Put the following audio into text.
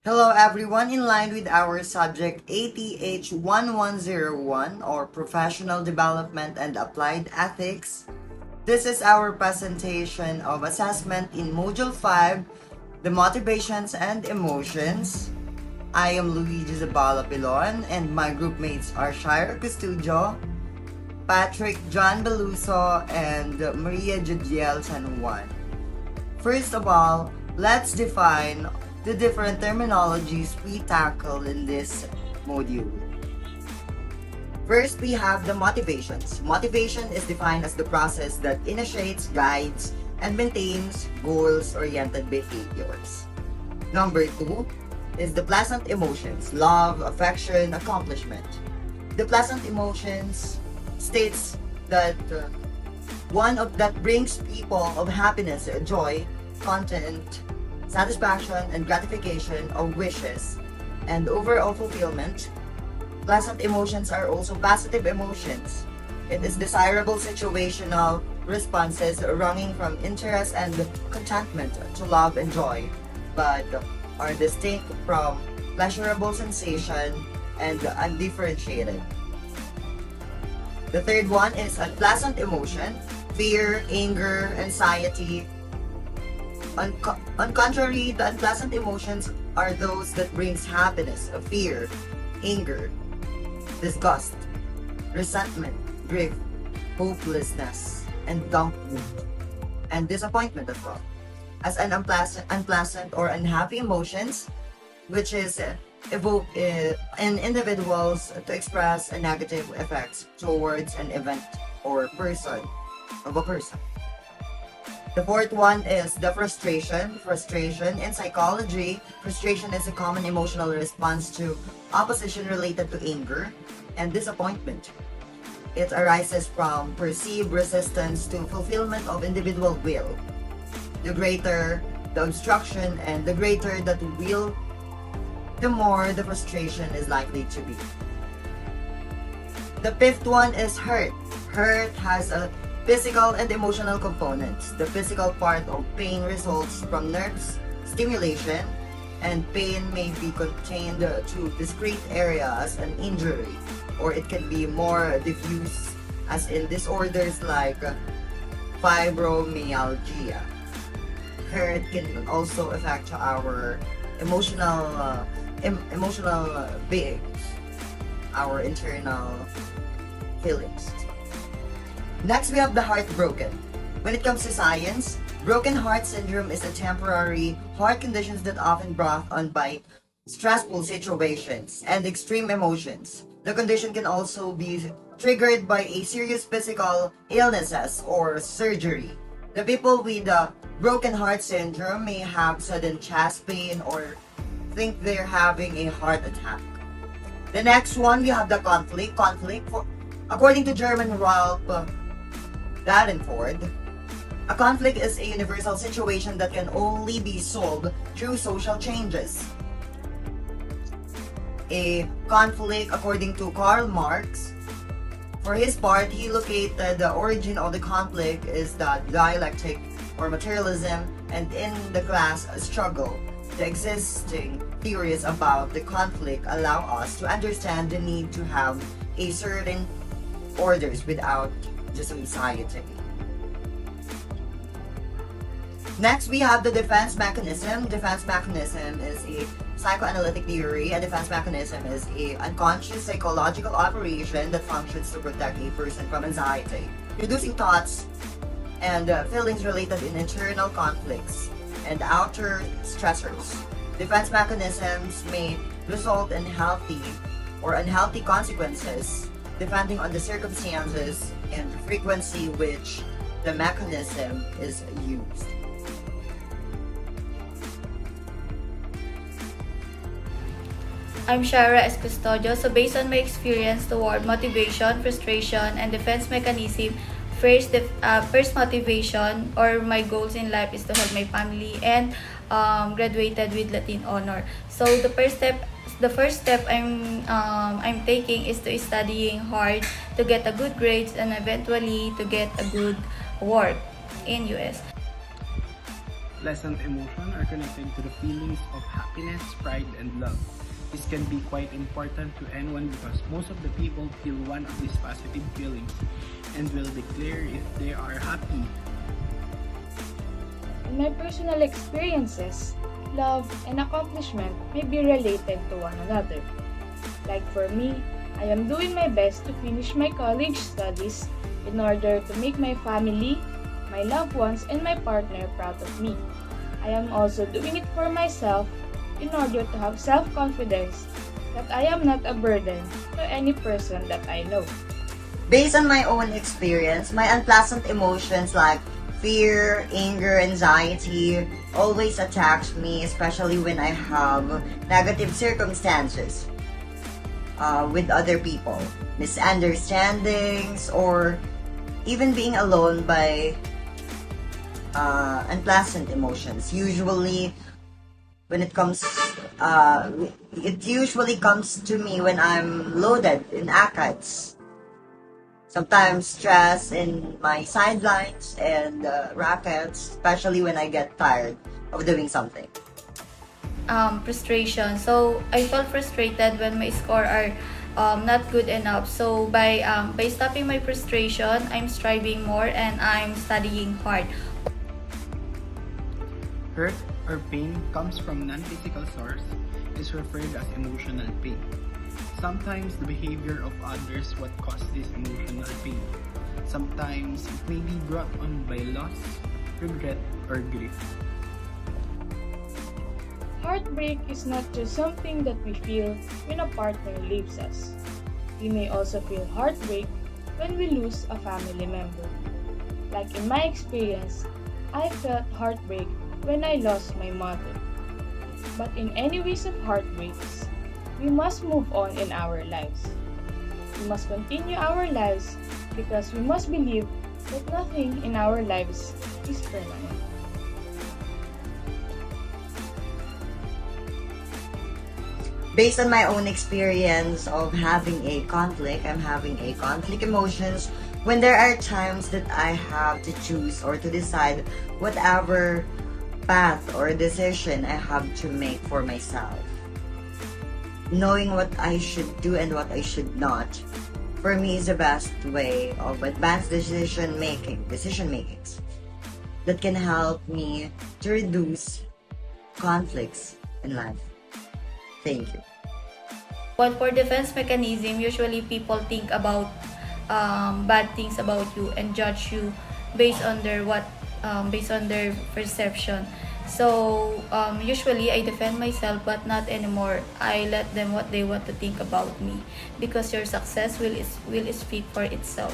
Hello everyone, in line with our subject ATH1101 or Professional Development and Applied Ethics. This is our presentation of assessment in Module 5, the motivations and emotions. I am Luigi Zabala Pilon and my group mates are Shira Custudio, Patrick John Beluso, and Maria Judiel San Juan. First of all, let's define the different terminologies we tackle in this module. First, we have the motivations. Motivation is defined as the process that initiates, guides, and maintains goals-oriented behaviors. Number 2 is the pleasant emotions, love, affection, accomplishment. The pleasant emotions states that one of that brings people of happiness, joy, content, satisfaction, and gratification of wishes, and overall fulfillment. Pleasant emotions are also positive emotions. It is desirable situational responses wronging from interest and contentment to love and joy, but are distinct from pleasurable sensation and undifferentiated. The third one is unpleasant emotion, fear, anger, anxiety. On contrary, the unpleasant emotions are those that brings happiness, fear, anger, disgust, resentment, grief, hopelessness, and dumbness, and disappointment as well. As an unpleasant or unhappy emotions, which is evoke in individuals to express a negative effects towards an event or person of a person. The fourth one is the frustration. Frustration in psychology, frustration is a common emotional response to opposition related to anger and disappointment. It arises from perceived resistance to fulfillment of individual will. The greater the obstruction and the greater that will, the more the frustration is likely to be. The fifth one is hurt. Hurt has a physical and emotional components. The physical part of pain results from nerves stimulation, and pain may be contained to discrete area as an injury, or it can be more diffuse as in disorders like fibromyalgia. Hurt can also affect our emotional beings, our internal feelings. Next, we have the heartbroken. When it comes to science, broken heart syndrome is a temporary heart condition that often brought on by stressful situations and extreme emotions. The condition can also be triggered by a serious physical illnesses or surgery. The people with the broken heart syndrome may have sudden chest pain or think they're having a heart attack. The next one, we have the conflict. According to German Ralph Davenport, a conflict is a universal situation that can only be solved through social changes. A conflict, according to Karl Marx, for his part, he located the origin of the conflict is the dialectic or materialism, and in the class struggle. The existing theories about the conflict allow us to understand the need to have a certain orders without just society. Next, we have the defense mechanism. Defense mechanism is a psychoanalytic theory. A defense mechanism is a unconscious psychological operation that functions to protect a person from anxiety, reducing thoughts and feelings related in internal conflicts and outer stressors. Defense mechanisms may result in healthy or unhealthy consequences depending on the circumstances and the frequency which the mechanism is used. I'm Shara as Custodio. So based on my experience toward motivation, frustration, and defense mechanism, first motivation or my goals in life is to help my family and graduated with Latin honor. So the first step I'm taking is to studying hard to get a good grades and eventually to get a good work in US. Pleasant emotions are connected to the feelings of happiness, pride, and love. This can be quite important to anyone because most of the people feel one of these positive feelings and will declare if they are happy. In my personal experiences, love and accomplishment may be related to one another. Like for me, I am doing my best to finish my college studies in order to make my family, my loved ones, and my partner proud of me. I am also doing it for myself in order to have self-confidence that I am not a burden to any person that I know. Based on my own experience, my unpleasant emotions like fear, anger, anxiety always attacks me, especially when I have negative circumstances with other people, misunderstandings, or even being alone by unpleasant emotions. Usually, when it usually comes to me when I'm loaded in ACADS. Sometimes stress in my sidelines and rackets, especially when I get tired of doing something. Frustration. So I felt frustrated when my score are not good enough. So by stopping my frustration, I'm striving more and I'm studying hard. Hurt or pain comes from non-physical source is referred as emotional pain. Sometimes the behavior of others what causes this emotional pain. Sometimes it may be brought on by loss, regret, or grief. Heartbreak is not just something that we feel when a partner leaves us. We may also feel heartbreak when we lose a family member. Like in my experience, I felt heartbreak when I lost my mother. But in any ways of heartbreaks, we must move on in our lives. We must continue our lives because we must believe that nothing in our lives is permanent. Based on my own experience of having a conflict, I'm having a conflict emotions when there are times that I have to choose or to decide whatever path or decision I have to make for myself. Knowing what I should do and what I should not, for me is the best way of advanced decision makings that can help me to reduce conflicts in life. Thank you. But for defense mechanism, usually people think about bad things about you and judge you based on based on their perception. So usually I defend myself, but not anymore. I let them what they want to think about me because your success will speak for itself.